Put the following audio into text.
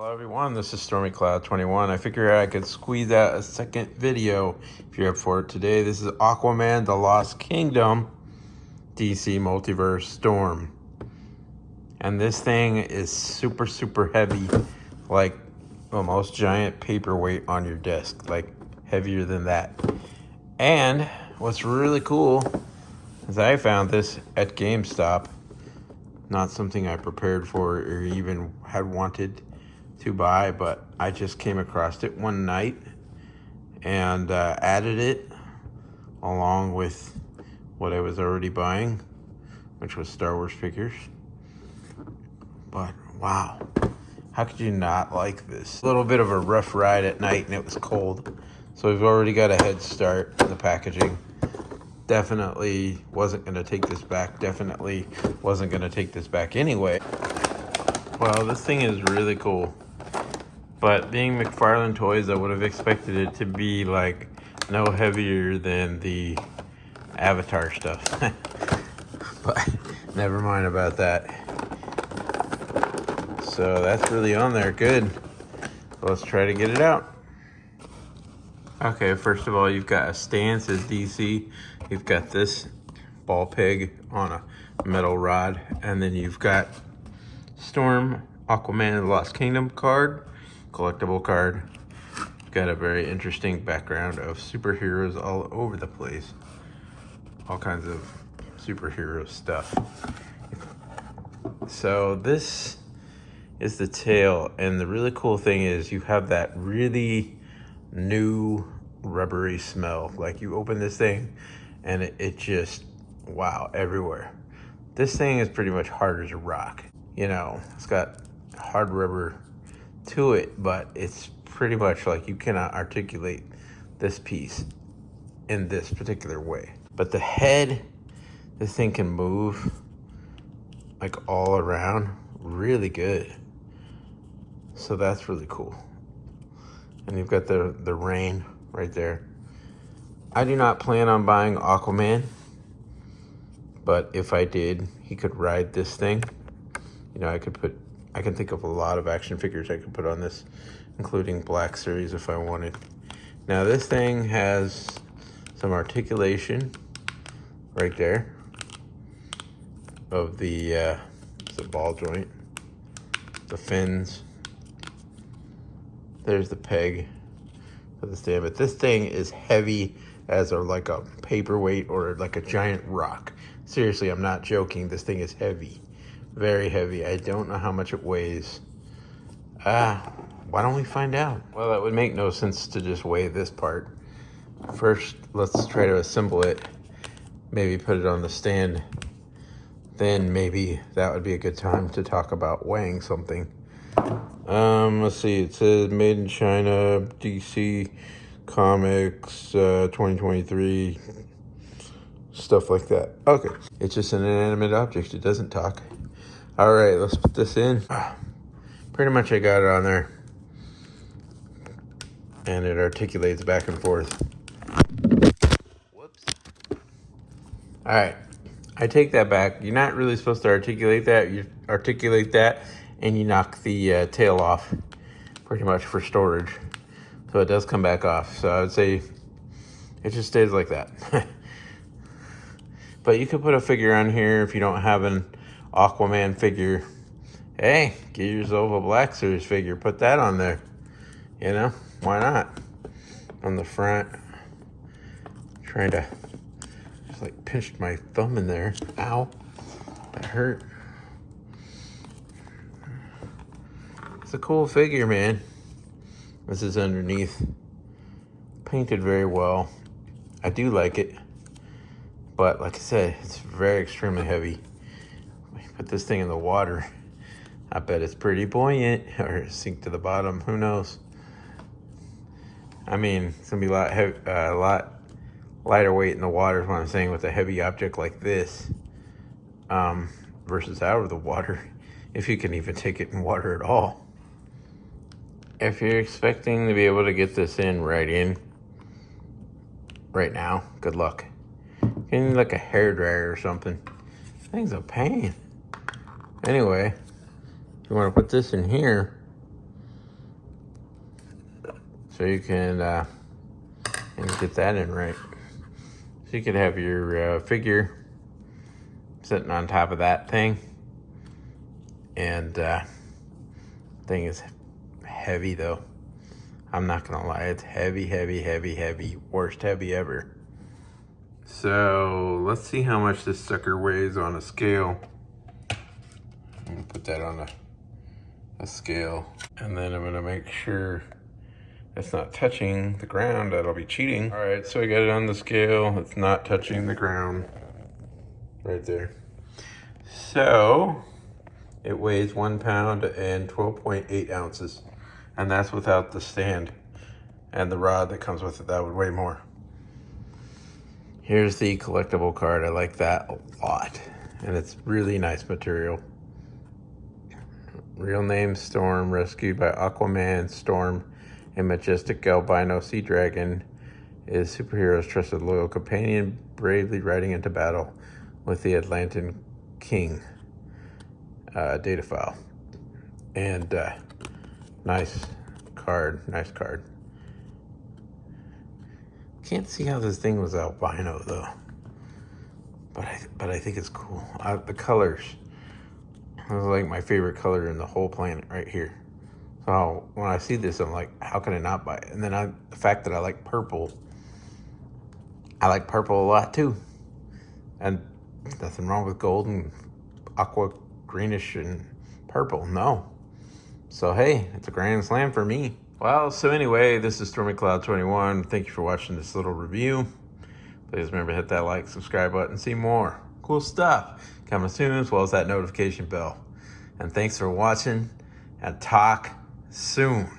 Hello everyone, this is Stormy Cloud 21. I figured I could squeeze out a second video if you're up for it today. This is Aquaman, The Lost Kingdom, DC Multiverse Storm. And this thing is super heavy, like almost giant paperweight on your desk, like heavier than that. And what's really cool is I found this at GameStop. Not something I prepared for or even had wanted to buy, but I just came across it one night and added it along with what I was already buying, which was Star Wars figures. But wow, how could you not like this? A little bit of a rough ride at night and it was cold, so we've already got a head start in the packaging. Definitely wasn't going to take this back. Definitely wasn't going to take this back anyway. Well, this thing is really cool. But being McFarlane Toys, I would have expected it to be like no heavier than the Avatar stuff. But never mind about that. So that's really on there. Good. Let's try to get it out. Okay, first of all, you've got a stand, says DC. You've got this ball peg on a metal rod. And then you've got Storm, Aquaman, The Lost Kingdom card. Collectible card. Got a very interesting background of superheroes all over the place. All kinds of superhero stuff. So this is the tail, and the really cool thing is you have that really new rubbery smell. Like you open this thing and it just, wow, everywhere. This thing is pretty much hard as a rock. You know, it's got hard rubber to it, but it's pretty much like you cannot articulate this piece in this particular way. But the head, this thing can move like all around really good. So that's really cool. And you've got the rain right there. I do not plan on buying Aquaman, but if I did, he could ride this thing. You know, I can think of a lot of action figures I could put on this, including Black Series if I wanted. Now this thing has some articulation right there of the ball joint, the fins. There's the peg for the stand, but this thing is heavy as like a paperweight or like a giant rock. Seriously, I'm not joking. This thing is heavy. Very heavy. I don't know how much it weighs. Why don't we find out? Well, that would make no sense to just weigh this part. First, let's try to assemble it. Maybe put it on the stand. Then maybe that would be a good time to talk about weighing something. Let's see. It says made in China, DC Comics, 2023. Stuff like that. Okay. It's just an inanimate object. It doesn't talk. All right, let's put this in. Pretty much I got it on there. And it articulates back and forth. Whoops. All right, I take that back. You're not really supposed to articulate that. You articulate that and you knock the tail off pretty much for storage. So it does come back off. So I would say it just stays like that. But you could put a figure on here if you don't have an Aquaman figure. Hey, get yourself a Black Series figure. Put that on there. You know, why not? On the front. Trying to just like pinched my thumb in there. Ow. That hurt. It's a cool figure, man. This is underneath. Painted very well. I do like it. But like I said, it's very extremely heavy. Put this thing in the water, I bet it's pretty buoyant, or sink to the bottom, who knows. I mean, it's gonna be a lot lighter weight in the water is what I'm saying, with a heavy object like this, versus out of the water, if you can even take it in water at all. If you're expecting to be able to get this in right now, good luck. You need like a hairdryer or something. Thing's a pain. Anyway, you want to put this in here, So you can get that in right. So you could have your figure sitting on top of that thing. And thing is heavy though. I'm not gonna lie, it's heavy, heavy, heavy, heavy. Worst heavy ever. So let's see how much this sucker weighs on a scale. I'm gonna put that on a scale. And then I'm gonna make sure it's not touching the ground. That'll be cheating. All right, so I got it on the scale. It's not touching the ground. Right there. So it weighs 1 pound and 12.8 ounces. And that's without the stand and the rod that comes with it. That would weigh more. Here's the collectible card. I like that a lot. And it's really nice material. Real name Storm, rescued by Aquaman. Storm, a majestic albino sea dragon, is superhero's trusted loyal companion, bravely riding into battle with the Atlantean king. Data file. And nice card. Can't see how this thing was albino though, but I think it's cool. The colors, this is like my favorite color in the whole planet right here. So when I see this, I'm like, how can I not buy it? And then the fact that I like purple a lot too. And nothing wrong with gold and aqua greenish and purple, no. So hey, it's a grand slam for me. Well, so anyway, this is StormyCloud21. Thank you for watching this little review. Please remember to hit that like, subscribe button, see more cool stuff coming soon, as well as that notification bell. And thanks for watching, and talk soon.